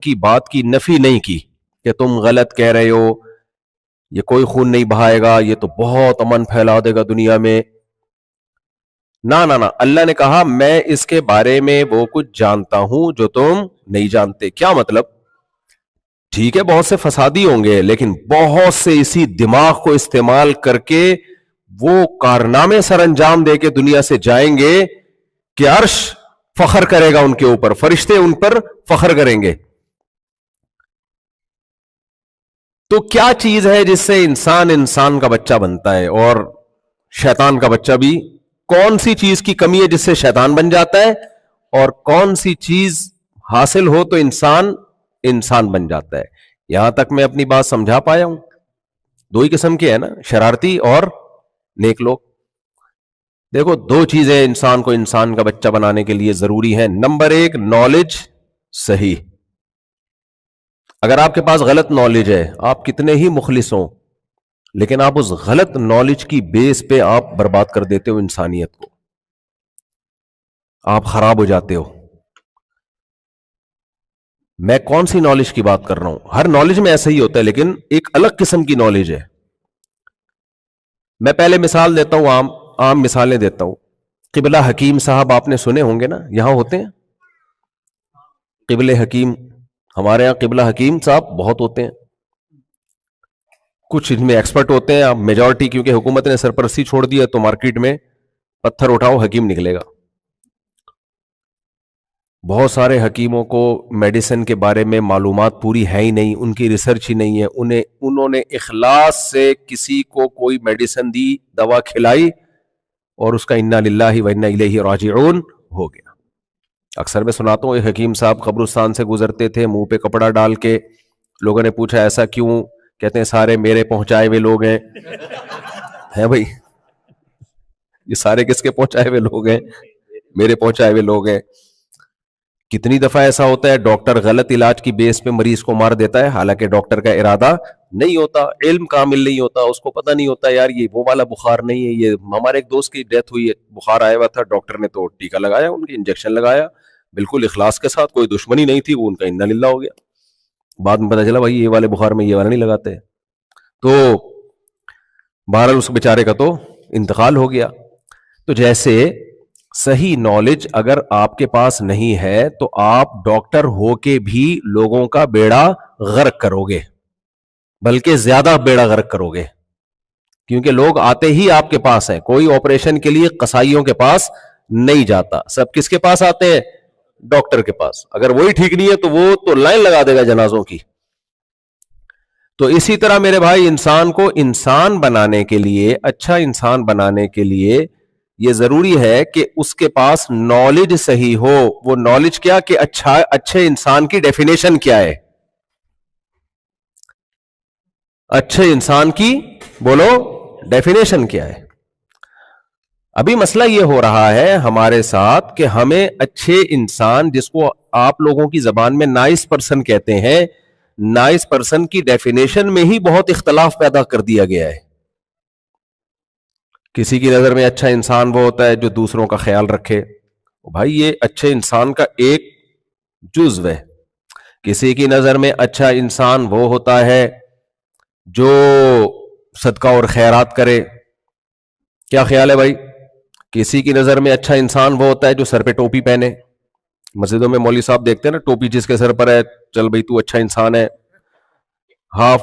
کی بات کی نفی نہیں کی کہ تم غلط کہہ رہے ہو, یہ کوئی خون نہیں بہائے گا, یہ تو بہت امن پھیلا دے گا دنیا میں. نہ نہ نہ, اللہ نے کہا میں اس کے بارے میں وہ کچھ جانتا ہوں جو تم نہیں جانتے. کیا مطلب؟ ٹھیک ہے بہت سے فسادی ہوں گے, لیکن بہت سے اسی دماغ کو استعمال کر کے وہ کارنامے سر انجام دے کے دنیا سے جائیں گے کہ عرش فخر کرے گا ان کے اوپر, فرشتے ان پر فخر کریں گے. تو کیا چیز ہے جس سے انسان کا بچہ بنتا ہے اور شیطان کا بچہ بھی؟ کون سی چیز کی کمی ہے جس سے شیطان بن جاتا ہے, اور کون سی چیز حاصل ہو تو انسان بن جاتا ہے؟ یہاں تک میں اپنی بات سمجھا پایا ہوں؟ دو ہی قسم کے ہیں نا, شرارتی اور نیک لوگ. دیکھو دو چیزیں انسان کو انسان کا بچہ بنانے کے لیے ضروری ہیں. نمبر ایک, نالج صحیح. اگر آپ کے پاس غلط نالج ہے, آپ کتنے ہی مخلص ہوں, لیکن آپ اس غلط نالج کی بیس پہ آپ برباد کر دیتے ہو انسانیت کو, آپ خراب ہو جاتے ہو. میں کون سی نالج کی بات کر رہا ہوں؟ ہر نالج میں ایسا ہی ہوتا ہے, لیکن ایک الگ قسم کی نالج ہے. میں پہلے مثال دیتا ہوں, عام مثالیں دیتا ہوں. قبلہ حکیم صاحب آپ نے سنے ہوں گے نا, یہاں ہوتے ہیں قبلہ حکیم. ہمارے یہاں قبلہ حکیم صاحب بہت ہوتے ہیں, کچھ ان میں ایکسپرٹ ہوتے ہیں. اب میجورٹی کیونکہ حکومت نے سرپرستی چھوڑ دی ہے تو مارکیٹ میں پتھر اٹھاؤ حکیم نکلے گا. بہت سارے حکیموں کو میڈیسن کے بارے میں معلومات پوری ہے ہی نہیں, ان کی ریسرچ ہی نہیں ہے. انہوں نے اخلاص سے کسی کو کوئی میڈیسن دی, دوا کھلائی, اور اس کا انا للہ و انا الیہ راجعون ہو گیا. اکثر میں سناتا ہوں, ایک حکیم صاحب قبرستان سے گزرتے تھے, منہ پہ کپڑا ڈال کے. لوگوں نے پوچھا ایسا کیوں؟ کہتے ہیں سارے میرے پہنچائے ہوئے لوگ ہیں. ہیں بھائی, یہ سارے کس کے پہنچائے ہوئے لوگ ہیں؟ میرے پہنچائے ہوئے لوگ ہیں. کتنی دفعہ ایسا ہوتا ہے ڈاکٹر غلط علاج کی بیس پہ مریض کو مار دیتا ہے, حالانکہ ڈاکٹر کا ارادہ نہیں ہوتا, علم کامل نہیں ہوتا, اس کو پتہ نہیں ہوتا یار یہ وہ والا بخار نہیں ہے. یہ ہمارے ایک دوست کی ڈیتھ ہوئی ہے, بخار آیا ہوا تھا, ڈاکٹر نے تو ٹیکا لگایا, ان کی انجیکشن لگایا بالکل اخلاص کے ساتھ, کوئی دشمنی نہیں تھی, وہ ان کا انا للہ ہو گیا. بعد میں پتہ چلا بھائی یہ والے بخار میں یہ والا نہیں لگاتے. تو بہرحال اس بیچارے کا تو انتقال ہو گیا. تو جیسے صحیح نالج اگر آپ کے پاس نہیں ہے تو آپ ڈاکٹر ہو کے بھی لوگوں کا بیڑا غرق کرو گے, بلکہ زیادہ بیڑا غرق کرو گے, کیونکہ لوگ آتے ہی آپ کے پاس ہیں. کوئی آپریشن کے لیے قصائیوں کے پاس نہیں جاتا, سب کس کے پاس آتے ہیں؟ ڈاکٹر کے پاس. اگر وہی ٹھیک نہیں ہے تو وہ تو لائن لگا دے گا جنازوں کی. تو اسی طرح میرے بھائی, انسان کو انسان بنانے کے لیے, اچھا انسان بنانے کے لیے یہ ضروری ہے کہ اس کے پاس نالج صحیح ہو. وہ نالج کیا کہ اچھے انسان کی ڈیفینیشن کیا ہے؟ اچھے انسان کی بولو ڈیفینیشن کیا ہے؟ ابھی مسئلہ یہ ہو رہا ہے ہمارے ساتھ کہ ہمیں اچھے انسان, جس کو آپ لوگوں کی زبان میں نائس پرسن کہتے ہیں, نائس پرسن کی ڈیفینیشن میں ہی بہت اختلاف پیدا کر دیا گیا ہے. کسی کی نظر میں اچھا انسان وہ ہوتا ہے جو دوسروں کا خیال رکھے. بھائی یہ اچھے انسان کا ایک جزو ہے. کسی کی نظر میں اچھا انسان وہ ہوتا ہے جو صدقہ اور خیرات کرے. کیا خیال ہے بھائی؟ کسی کی نظر میں اچھا انسان وہ ہوتا ہے جو سر پہ ٹوپی پہنے. مسجدوں میں مولوی صاحب دیکھتے ہیں نا, ٹوپی جس کے سر پر ہے, چل بھائی تو اچھا انسان ہے. ہاف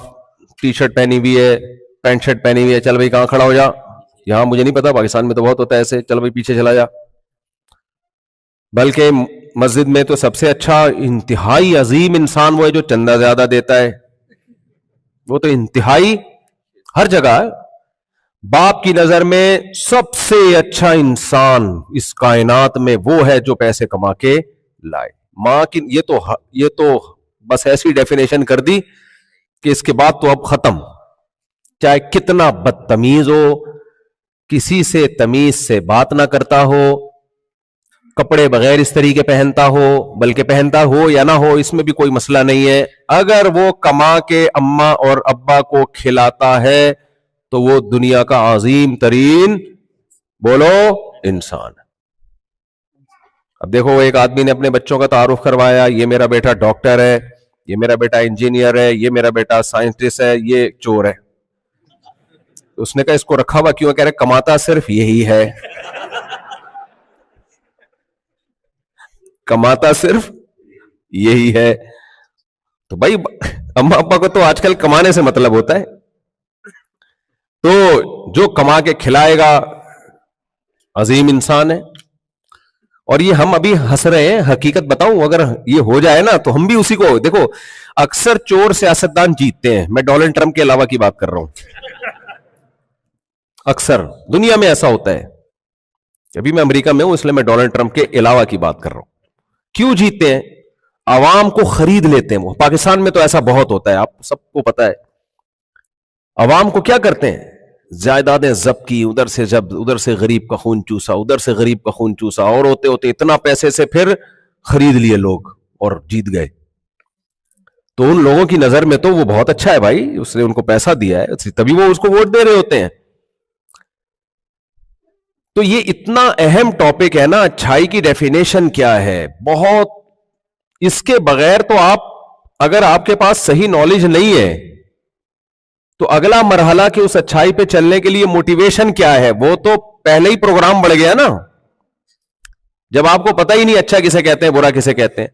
ٹی شرٹ پہنی ہوئی ہے, پینٹ شرٹ پہنی ہوئی ہے, چل بھائی کہاں کھڑا ہو جا. یہاں مجھے نہیں پتا, پاکستان میں تو بہت ہوتا ہے ایسے, چل بھائی پیچھے چلا جا. بلکہ مسجد میں تو سب سے اچھا انتہائی عظیم انسان وہ ہے جو چندہ زیادہ دیتا ہے. وہ تو انتہائی ہر جگہ ہے. باپ کی نظر میں سب سے اچھا انسان اس کائنات میں وہ ہے جو پیسے کما کے لائے. ماں کی یہ تو بس ایسی ڈیفینیشن کر دی کہ اس کے بعد تو اب ختم. چاہے کتنا بدتمیز ہو, کسی سے تمیز سے بات نہ کرتا ہو, کپڑے بغیر اس طریقے پہنتا ہو, بلکہ پہنتا ہو یا نہ ہو اس میں بھی کوئی مسئلہ نہیں ہے, اگر وہ کما کے اماں اور ابا کو کھلاتا ہے تو وہ دنیا کا عظیم ترین بولو انسان. اب دیکھو ایک آدمی نے اپنے بچوں کا تعارف کروایا, یہ میرا بیٹا ڈاکٹر ہے, یہ میرا بیٹا انجینئر ہے, یہ میرا بیٹا سائنٹسٹ ہے, یہ چور ہے. اس نے کہا اس کو رکھا ہوا کیوں؟ کہہ رہے کماتا صرف یہی ہے, کماتا صرف یہی ہے. تو بھائی اما ابا کو تو آج کل کمانے سے مطلب ہوتا ہے, تو جو کما کے کھلائے گا عظیم انسان ہے. اور یہ ہم ابھی ہنس رہے ہیں, حقیقت بتاؤں اگر یہ ہو جائے نا تو ہم بھی اسی کو, دیکھو اکثر چور سیاستدان جیتتے ہیں, میں ڈونلڈ ٹرمپ کے علاوہ کی بات کر رہا ہوں, اکثر دنیا میں ایسا ہوتا ہے. ابھی میں امریکہ میں ہوں اس لیے میں ڈونلڈ ٹرمپ کے علاوہ کی بات کر رہا ہوں. کیوں جیتتے ہیں؟ عوام کو خرید لیتے ہیں. وہ پاکستان میں تو ایسا بہت ہوتا ہے, آپ سب کو پتا ہے. عوام کو کیا کرتے ہیں, جائیدادیں ضبط کی, ادھر سے غریب کا خون چوسا, ادھر سے غریب کا خون چوسا, اور ہوتے ہوتے اتنا پیسے سے پھر خرید لیے لوگ اور جیت گئے. تو ان لوگوں کی نظر میں تو وہ بہت اچھا ہے بھائی, اس نے ان کو پیسہ دیا ہے تبھی وہ اس کو ووٹ دے رہے ہوتے ہیں. تو یہ اتنا اہم ٹاپک ہے نا, اچھائی کی ڈیفینیشن کیا ہے, بہت, اس کے بغیر تو آپ, اگر آپ کے پاس صحیح نالج نہیں ہے تو اگلا مرحلہ کہ اس اچھائی پہ چلنے کے لیے موٹیویشن کیا ہے, وہ تو پہلے ہی پروگرام بڑھ گیا نا, جب آپ کو پتہ ہی نہیں اچھا کسے کہتے ہیں برا کسے کہتے ہیں.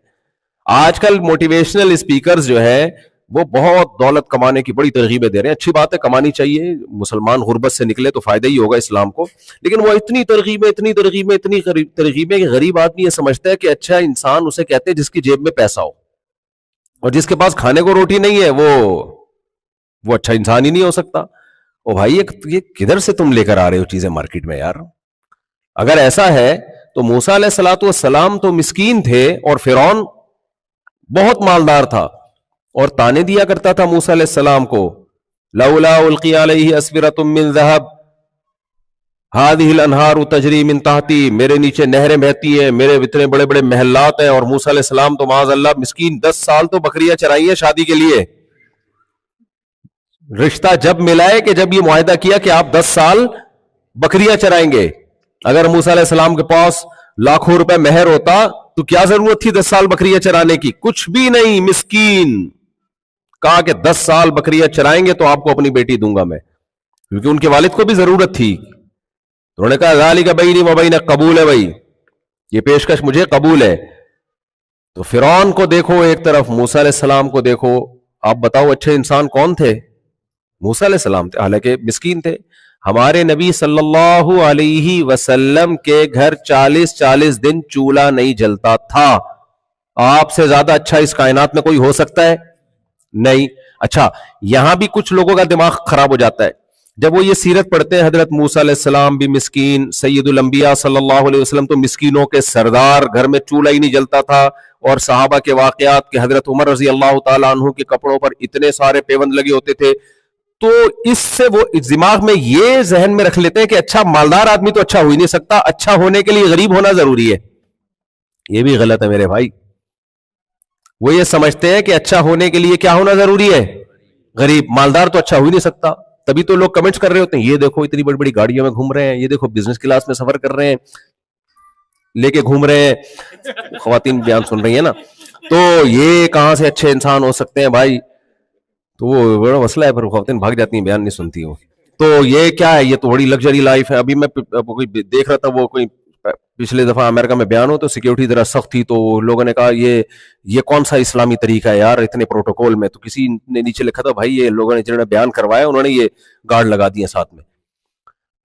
آج کل موٹیویشنل اسپیکرز جو ہے وہ بہت دولت کمانے کی بڑی ترغیبیں دے رہے ہیں. اچھی بات ہے, کمانی چاہیے, مسلمان غربت سے نکلے تو فائدہ ہی ہوگا اسلام کو, لیکن وہ اتنی ترغیبیں کہ غریب آدمی یہ سمجھتا ہے کہ اچھا انسان اسے کہتے ہیں جس کی جیب میں پیسہ ہو, اور جس کے پاس کھانے کو روٹی نہیں ہے وہ اچھا انسان ہی نہیں ہو سکتا. او بھائی یہ کدھر سے تم لے کر آ رہے ہو چیزیں مارکیٹ میں یار؟ اگر ایسا ہے تو موسیٰ علیہ الصلوۃ والسلام تو مسکین تھے اور فرعون بہت مالدار تھا اور تانے دیا کرتا تھا موسیٰ علیہ السلام کو, لولا القی علیہ اسورۃ من ذہب ہذہ الانہار تجری من تحتی, میرے نیچے نہریں بہتی ہیں, میرے اتنے بڑے بڑے محلات ہیں. اور موسیٰ علیہ السلام تو معاذ اللہ مسکین 10 سال تو بکریاں چرائی ہیں شادی کے لیے. رشتہ جب ملا ہے کہ جب یہ معاہدہ کیا کہ آپ 10 سال بکریاں چرائیں گے. اگر موسیٰ علیہ السلام کے پاس لاکھوں روپے مہر ہوتا تو کیا ضرورت تھی 10 سال بکریاں چرانے کی؟ کچھ بھی نہیں. مسکین کہا کہ 10 سال بکریاں چرائیں گے تو آپ کو اپنی بیٹی دوں گا میں, کیونکہ ان کے والد کو بھی ضرورت تھی. انہوں نے کہا ذالک بینی و بینک, قبول ہے بھائی, یہ پیشکش مجھے قبول ہے. تو فرعون کو دیکھو ایک طرف, موسیٰ علیہ السلام کو دیکھو, آپ بتاؤ اچھے انسان کون تھے؟ موسیٰ علیہ السلام تھے, حالانکہ مسکین تھے. ہمارے نبی صلی اللہ علیہ وسلم کے گھر 40 دن چولہا نہیں جلتا تھا. آپ سے زیادہ اچھا اس کائنات میں کوئی ہو سکتا ہے؟ نہیں. اچھا, یہاں بھی کچھ لوگوں کا دماغ خراب ہو جاتا ہے جب وہ یہ سیرت پڑھتے ہیں. حضرت موسیٰ علیہ السلام بھی مسکین, سید الانبیاء صلی اللہ علیہ وسلم تو مسکینوں کے سردار, گھر میں چولہا ہی نہیں جلتا تھا. اور صحابہ کے واقعات کہ حضرت عمر رضی اللہ تعالیٰ عنہ کے کپڑوں پر اتنے سارے پیوند لگے ہوتے تھے. تو اس سے وہ دماغ میں یہ ذہن میں رکھ لیتے ہیں کہ اچھا مالدار آدمی تو اچھا ہو ہی نہیں سکتا, اچھا ہونے کے لیے غریب ہونا ضروری ہے. یہ بھی غلط ہے میرے بھائی. وہ یہ سمجھتے ہیں کہ اچھا ہونے کے لیے کیا ہونا ضروری ہے؟ غریب. مالدار تو اچھا ہو ہی نہیں سکتا. تبھی تو لوگ کمنٹس کر رہے ہوتے ہیں, یہ دیکھو اتنی بڑی بڑی گاڑیوں میں گھوم رہے ہیں, یہ دیکھو بزنس کلاس میں سفر کر رہے ہیں, لے کے گھوم رہے ہیں. خواتین بیان سن رہی ہیں نا, تو یہ کہاں سے اچھے انسان ہو سکتے ہیں بھائی؟ تو وہ بڑا مسئلہ ہے, پھر خواتین بھاگ جاتی ہیں, بیان نہیں سنتی وہ. تو یہ کیا ہے, یہ تو بڑی لگژری لائف ہے. ابھی میں دیکھ رہا تھا, وہ کوئی پچھلے دفعہ امریکہ میں بیان ہو تو سیکیورٹی ذرا سخت تھی, تو لوگوں نے کہا یہ کون سا اسلامی طریقہ ہے یار اتنے پروٹوکول میں. تو کسی نے نیچے لکھا تھا بھائی یہ لوگوں نے جنہوں نے بیان کروایا انہوں نے یہ گارڈ لگا دیے ساتھ میں.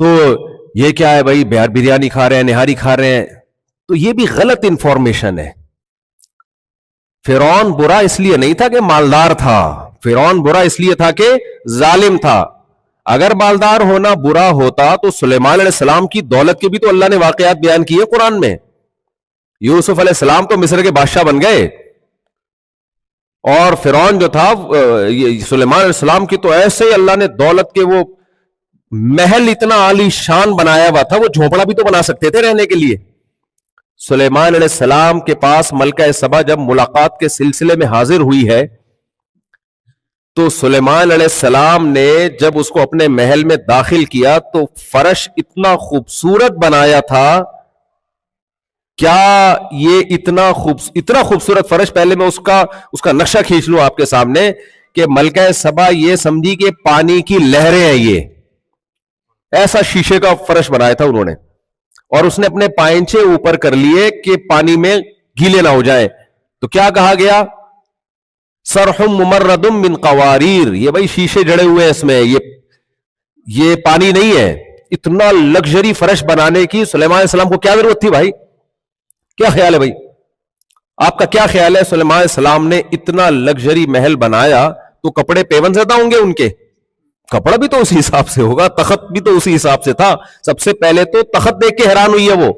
تو یہ کیا ہے بھائی, بریانی کھا رہے ہیں, نہاری کھا رہے ہیں. تو یہ بھی غلط انفارمیشن ہے. فرعون برا اس لیے نہیں تھا کہ مالدار تھا, فرعون برا اس لیے تھا کہ ظالم تھا. اگر مالدار ہونا برا ہوتا تو سلیمان علیہ السلام کی دولت کے بھی تو اللہ نے واقعات بیان کیے قرآن میں. یوسف علیہ السلام تو مصر کے بادشاہ بن گئے, اور فرعون جو تھا سلیمان علیہ السلام کی تو ایسے ہی اللہ نے دولت کے وہ محل اتنا عالی شان بنایا ہوا تھا, وہ جھونپڑا بھی تو بنا سکتے تھے رہنے کے لیے. سلیمان علیہ السلام کے پاس ملکہ سبا جب ملاقات کے سلسلے میں حاضر ہوئی ہے تو سلیمان علیہ السلام نے جب اس کو اپنے محل میں داخل کیا تو فرش اتنا خوبصورت بنایا تھا, کیا یہ اتنا خوبصورت فرش، پہلے میں اس کا نقشہ کھینچ لوں آپ کے سامنے کہ ملکہ سبا یہ سمجھی کہ پانی کی لہریں ہیں، یہ ایسا شیشے کا فرش بنایا تھا انہوں نے، اور اس نے اپنے پائنچے اوپر کر لیے کہ پانی میں گیلے نہ ہو جائیں. تو کیا کہا گیا؟ سرحم ممردم من قواریر، یہ بھائی شیشے جڑے ہوئے ہیں اس میں، یہ پانی نہیں ہے. اتنا لگژری فرش بنانے کی سلیمان علیہ السلام کو کیا ضرورت تھی بھائی؟ کیا خیال ہے بھائی؟ آپ کا کیا خیال ہے؟ سلیمان علیہ السلام نے اتنا لگژری محل بنایا تو کپڑے پیون زدہ ہوں گے ان کے؟ کپڑا بھی تو اسی حساب سے ہوگا، تخت بھی تو اسی حساب سے تھا. سب سے پہلے تو تخت دیکھ کے حیران ہوئی ہے وہ.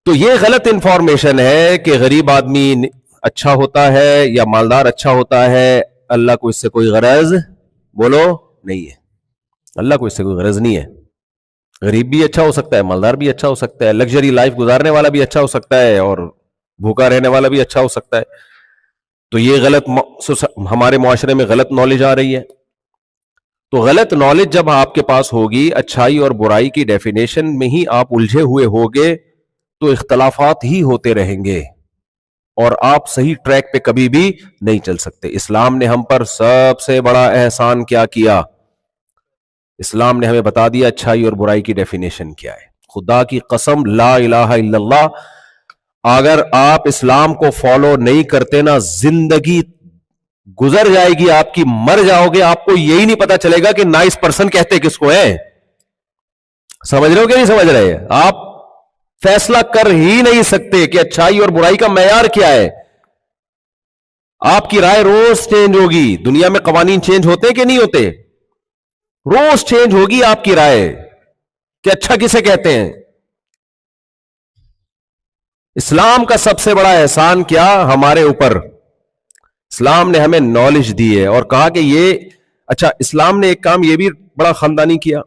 تو یہ غلط انفارمیشن ہے کہ غریب آدمی اچھا ہوتا ہے یا مالدار اچھا ہوتا ہے. اللہ کو اس سے کوئی غرض بولو نہیں ہے. اللہ کو اس سے کوئی غرض نہیں ہے. غریب بھی اچھا ہو سکتا ہے، مالدار بھی اچھا ہو سکتا ہے، لگژری لائف گزارنے والا بھی اچھا ہو سکتا ہے، اور بھوکا رہنے والا بھی اچھا ہو سکتا ہے. تو یہ غلط ہمارے معاشرے میں غلط نالج آ رہی ہے. تو غلط نالج جب آپ کے پاس ہوگی، اچھائی اور برائی کی ڈیفینیشن میں ہی آپ الجھے ہوئے ہوگے تو اختلافات ہی ہوتے رہیں گے اور آپ صحیح ٹریک پہ کبھی بھی نہیں چل سکتے. اسلام نے ہم پر سب سے بڑا احسان کیا کیا؟ اسلام نے ہمیں بتا دیا اچھائی اور برائی کی ڈیفینیشن کیا ہے. خدا کی قسم، لا الہ الا اللہ، اگر آپ اسلام کو فالو نہیں کرتے نا، زندگی گزر جائے گی آپ کی، مر جاؤ گے، آپ کو یہی نہیں پتا چلے گا کہ نائس پرسن کہتے کس کو ہے. سمجھ رہے ہو کہ نہیں سمجھ رہے؟ آپ فیصلہ کر ہی نہیں سکتے کہ اچھائی اور برائی کا معیار کیا ہے. آپ کی رائے روز چینج ہوگی. دنیا میں قوانین چینج ہوتے کہ نہیں ہوتے؟ روز چینج ہوگی آپ کی رائے کہ اچھا کسے کہتے ہیں. اسلام کا سب سے بڑا احسان کیا ہمارے اوپر؟ اسلام نے ہمیں نالج دی ہے اور کہا کہ یہ اچھا. اسلام نے ایک کام یہ بھی بڑا خاندانی کیا.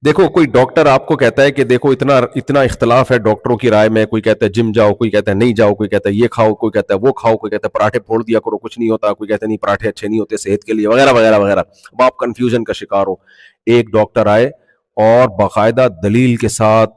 دیکھو، کوئی ڈاکٹر آپ کو کہتا ہے کہ دیکھو اتنا اختلاف ہے ڈاکٹروں کی رائے میں. کوئی کہتا ہے جم جاؤ، کوئی کہتا ہے نہیں جاؤ، کوئی کہتا ہے یہ کھاؤ، کوئی کہتا ہے وہ کھاؤ، کوئی کہتا ہے پراٹھے پھوڑ دیا کرو کچھ نہیں ہوتا، کوئی کہتا ہے نہیں پراٹھے اچھے نہیں ہوتے صحت کے لیے، وغیرہ وغیرہ وغیرہ. اب آپ کنفیوژن کا شکار ہو. ایک ڈاکٹر آئے اور باقاعدہ دلیل کے ساتھ،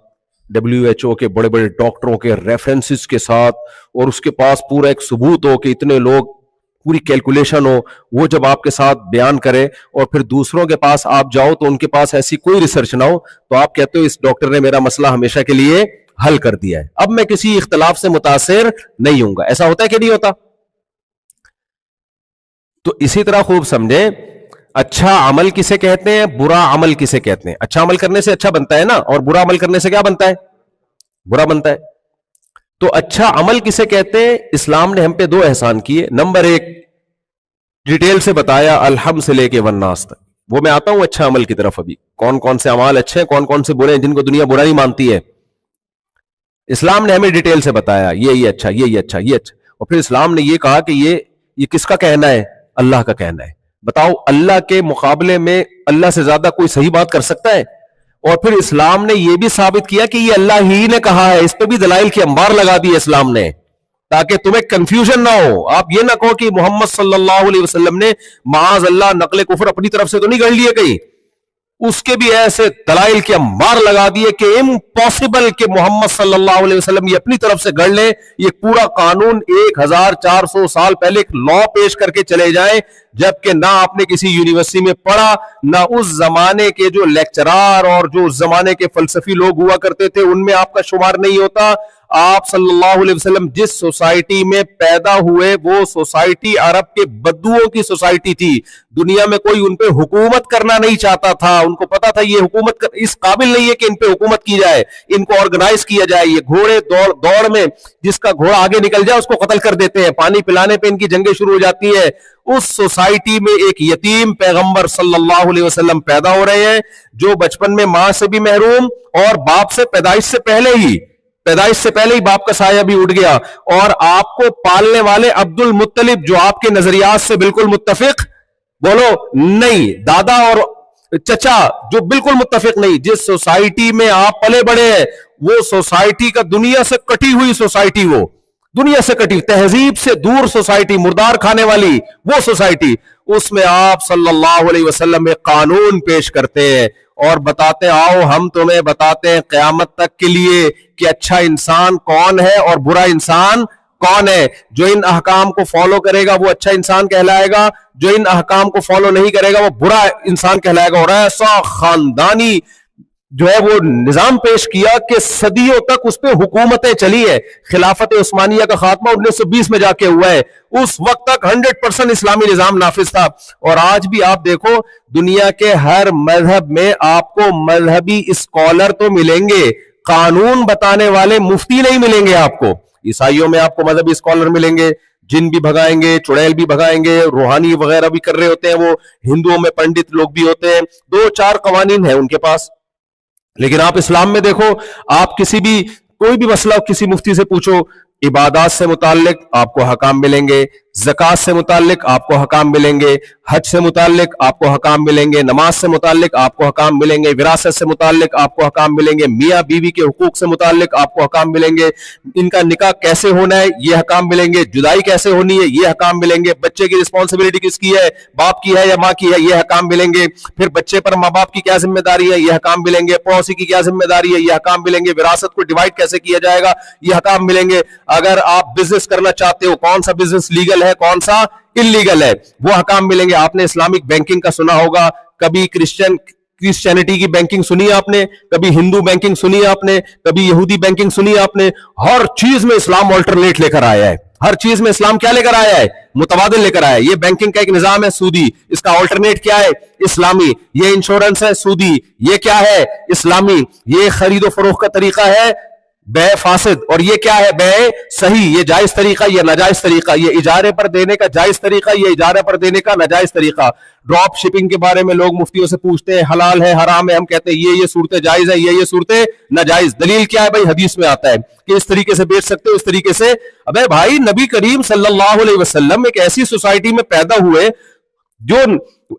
WHO کے بڑے بڑے ڈاکٹروں کے ریفرنسز کے ساتھ، اور اس کے پاس پورا ایک ثبوت ہو کہ اتنے لوگ، پوری کیلکولیشن ہو، وہ جب آپ کے ساتھ بیان کرے اور پھر دوسروں کے پاس آپ جاؤ تو ان کے پاس ایسی کوئی ریسرچ نہ ہو، تو آپ کہتے ہو اس ڈاکٹر نے میرا مسئلہ ہمیشہ کے لیے حل کر دیا ہے، اب میں کسی اختلاف سے متاثر نہیں ہوں گا. ایسا ہوتا ہے کہ نہیں ہوتا؟ تو اسی طرح خوب سمجھیں، اچھا عمل کسے کہتے ہیں، برا عمل کسے کہتے ہیں. اچھا عمل کرنے سے اچھا بنتا ہے نا، اور برا عمل کرنے سے کیا بنتا ہے؟ برا بنتا ہے. تو اچھا عمل کسے کہتے ہیں؟ اسلام نے ہم پہ 2 احسان کیے. نمبر 1، ڈیٹیل سے بتایا الحم سے لے کے والناس تک. وہ میں آتا ہوں اچھا عمل کی طرف. ابھی کون کون سے اعمال اچھے ہیں، کون کون سے برے ہیں جن کو دنیا برا نہیں مانتی ہے. اسلام نے ہمیں ڈیٹیل سے بتایا یہ اچھا، یہ اچھا، یہ اچھا. اور پھر اسلام نے یہ کہا کہ یہ کس کا کہنا ہے؟ اللہ کا کہنا ہے. بتاؤ، اللہ کے مقابلے میں اللہ سے زیادہ کوئی صحیح بات کر سکتا ہے؟ اور پھر اسلام نے یہ بھی ثابت کیا کہ یہ اللہ ہی نے کہا ہے. اس پہ بھی دلائل کی انبار لگا دی ہے اسلام نے، تاکہ تمہیں کنفیوژن نہ ہو. آپ یہ نہ کہو کہ محمد صلی اللہ علیہ وسلم نے معاذ اللہ نقل کفر اپنی طرف سے تو نہیں گڑھ لیے کہیں. اس کے بھی ایسے دلائل کے انبار لگا دیے کہ امپاسبل کہ محمد صلی اللہ علیہ وسلم یہ اپنی طرف سے گڑھ لیں. یہ پورا قانون 1400 سال پہلے ایک لا پیش کر کے چلے جائیں، جبکہ نہ آپ نے کسی یونیورسٹی میں پڑھا، نہ اس زمانے کے جو لیکچرار اور جو اس زمانے کے فلسفی لوگ ہوا کرتے تھے ان میں آپ کا شمار نہیں ہوتا. آپ صلی اللہ علیہ وسلم جس سوسائٹی میں پیدا ہوئے وہ سوسائٹی عرب کے بدوؤں کی سوسائٹی تھی. دنیا میں کوئی ان پہ حکومت کرنا نہیں چاہتا تھا. ان کو پتا تھا یہ حکومت اس قابل نہیں ہے کہ ان پہ حکومت کی جائے، ان کو آرگنائز کیا جائے. یہ گھوڑے دوڑ میں جس کا گھوڑا آگے نکل جائے اس کو قتل کر دیتے ہیں. پانی پلانے پہ ان کی جنگیں شروع ہو جاتی ہیں. اس سوسائٹی میں ایک یتیم پیغمبر صلی اللہ علیہ وسلم پیدا ہو رہے ہیں، جو بچپن میں ماں سے بھی محروم اور باپ سے پیدائش سے پہلے ہی باپ کا سایہ بھی اٹھ گیا. اور آپ کو پالنے والے عبد المطلب، جو آپ کے نظریات سے بالکل متفق بولو نہیں، دادا اور چچا جو بالکل متفق نہیں. جس سوسائٹی میں آپ پلے بڑے ہیں وہ سوسائٹی کا دنیا سے کٹی ہوئی سوسائٹی، وہ دنیا سے کٹی، تہذیب سے دور سوسائٹی، مردار کھانے والی وہ سوسائٹی. اس میں آپ صلی اللہ علیہ وسلم ایک قانون پیش کرتے ہیں اور بتاتے آؤ ہم تمہیں بتاتے ہیں قیامت تک کے لیے کہ اچھا انسان کون ہے اور برا انسان کون ہے. جو ان احکام کو فالو کرے گا وہ اچھا انسان کہلائے گا, جو ان احکام کو فالو نہیں کرے گا وہ برا انسان کہلائے گا. اور ایسا خاندانی جو ہے وہ نظام پیش کیا کہ صدیوں تک اس پہ حکومتیں چلی ہے. خلافت عثمانیہ کا خاتمہ 1920 میں جا کے ہوا ہے, اس وقت تک 100% اسلامی نظام نافذ تھا. اور آج بھی آپ دیکھو دنیا کے ہر مذہب میں آپ کو مذہبی اسکالر تو ملیں گے, قانون بتانے والے مفتی نہیں ملیں گے آپ کو. عیسائیوں میں آپ کو مذہبی اسکالر ملیں گے, جن بھی بھگائیں گے, چڑیل بھی بھگائیں گے, روحانی وغیرہ بھی کر رہے ہوتے ہیں وہ. ہندوؤں میں پنڈت لوگ بھی ہوتے ہیں, 2-4 قوانین ہیں ان کے پاس. لیکن آپ اسلام میں دیکھو, آپ کسی بھی کوئی بھی مسئلہ کسی مفتی سے پوچھو, عبادات سے متعلق آپ کو حکام ملیں گے, زکات سے متعلق آپ کو حکام ملیں گے, حج سے متعلق آپ کو حکام ملیں گے, نماز سے متعلق آپ کو حکام ملیں گے, وراثت سے متعلق آپ کو حکام ملیں گے, میاں بیوی کے حقوق سے متعلق آپ کو حکام ملیں گے, ان کا نکاح کیسے ہونا ہے یہ حکام ملیں گے, جدائی کیسے ہونی ہے یہ حکام ملیں گے, بچے کی رسپانسبلٹی کس کی ہے, باپ کی ہے یا ماں کی ہے یہ حکام ملیں گے, پھر بچے پر ماں باپ کی کیا ذمہ داری ہے یہ حکام ملیں گے, پڑوسی کی کیا ذمہ داری ہے یہ حکام ملیں گے, وراثت کو ڈیوائڈ کیسے کیا جائے گا یہ حکام ملیں گے. اگر آپ بزنس کرنا چاہتے ہو, کون سا بزنس لیگل ہے کون سا انلیگل ہے وہ حکام ملیں گے. آپ نے اسلامک بینکنگ کا سنا ہوگا, کبھی کرسچینٹی کی بینکنگ سنی ہے آپ نے, کبھی ہندو بینکنگ سنی ہے آپ نے, کبھی یہودی بینکنگ سنی ہے آپ نے. ہر چیز میں اسلام آلٹرنیٹ لے کر آیا ہے, ہر چیز میں اسلام کیا لے کر آیا ہے, متبادل لے کر آیا ہے. یہ بینکنگ کا ایک نظام ہے سودی, اس کا آلٹرنیٹ کیا ہے اسلامی. یہ انشورنس ہے سودی, یہ کیا ہے اسلامی. یہ خرید و فروخت کا طریقہ ہے بے فاسد, اور یہ کیا ہے بے صحیح. یہ جائز طریقہ یہ ناجائز طریقہ, یہ اجارے پر دینے کا جائز طریقہ یہ اجارے پر دینے کا ناجائز طریقہ. ڈراپ شپنگ کے بارے میں لوگ مفتیوں سے پوچھتے ہیں حلال ہے حرام ہے, ہم کہتے ہیں یہ صورتیں جائز ہے یہ صورتیں ناجائز. دلیل کیا ہے بھائی, حدیث میں آتا ہے کہ اس طریقے سے بیچ سکتے ہو اس طریقے سے. ابے بھائی نبی کریم صلی اللہ علیہ وسلم ایک ایسی سوسائٹی میں پیدا ہوئے, جو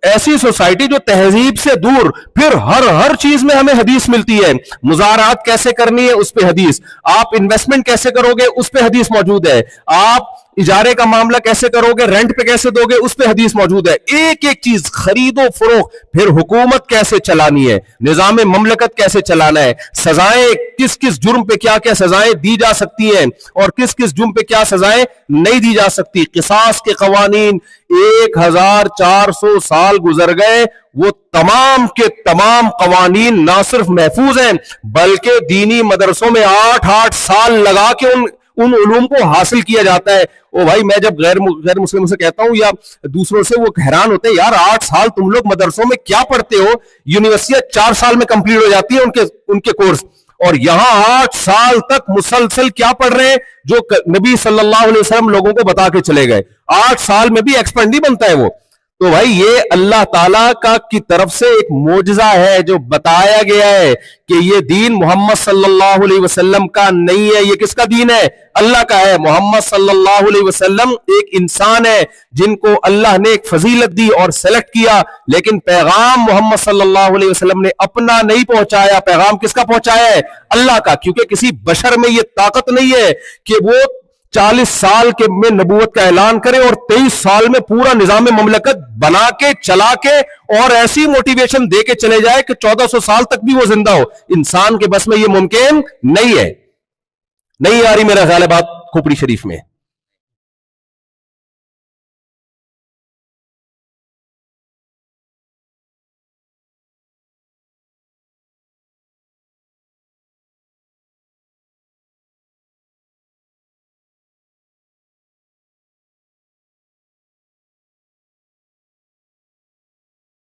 ایسی سوسائٹی جو تہذیب سے دور, پھر ہر چیز میں ہمیں حدیث ملتی ہے. مزارات کیسے کرنی ہے اس پہ حدیث, آپ انویسٹمنٹ کیسے کرو گے اس پہ حدیث موجود ہے, آپ اجارے کا معاملہ کیسے کرو گے, رینٹ پہ کیسے دو گے اس پہ حدیث موجود ہے. ایک ایک چیز, خرید و فروخت, پھر حکومت کیسے چلانی ہے, نظام مملکت کیسے چلانا ہے, سزائیں کس کس جرم پہ کیا کیا سزائیں دی جا سکتی ہیں اور کس کس جرم پہ کیا سزائیں نہیں دی جا سکتی. قصاص کے قوانین 1400 سال گزر گئے, وہ تمام کے تمام قوانین نہ صرف محفوظ ہیں بلکہ دینی مدرسوں میں 8 سال لگا کے ان علوم کو حاصل کیا جاتا ہے. او بھائی میں جب غیر مسلموں سے کہتا ہوں یا دوسروں سے, وہ حیران ہوتے ہیں یار 8 سال تم لوگ مدرسوں میں کیا پڑھتے ہو, یونیورسٹیاں 4 سال میں کمپلیٹ ہو جاتی ہیں ان کے کورس, اور یہاں 8 سال تک مسلسل کیا پڑھ رہے ہیں جو نبی صلی اللہ علیہ وسلم لوگوں کو بتا کے چلے گئے. 8 سال میں بھی ایکسپرٹ نہیں بنتا ہے وہ. تو بھائی یہ اللہ تعالیٰ کی طرف سے ایک معجزہ ہے جو بتایا گیا ہے کہ یہ دین محمد صلی اللہ علیہ وسلم کا نہیں ہے. یہ کس کا دین ہے, اللہ کا ہے. محمد صلی اللہ علیہ وسلم ایک انسان ہے جن کو اللہ نے ایک فضیلت دی اور سلیکٹ کیا, لیکن پیغام محمد صلی اللہ علیہ وسلم نے اپنا نہیں پہنچایا. پیغام کس کا پہنچایا ہے, اللہ کا. کیونکہ کسی بشر میں یہ طاقت نہیں ہے کہ وہ 40 سال کے میں نبوت کا اعلان کرے اور 23 سال میں پورا نظام مملکت بنا کے چلا کے اور ایسی موٹیویشن دے کے چلے جائے کہ 1400 سال تک بھی وہ زندہ ہو. انسان کے بس میں یہ ممکن نہیں ہے. نہیں آ رہی میرا خیال ہے بات کھوپڑی شریف میں.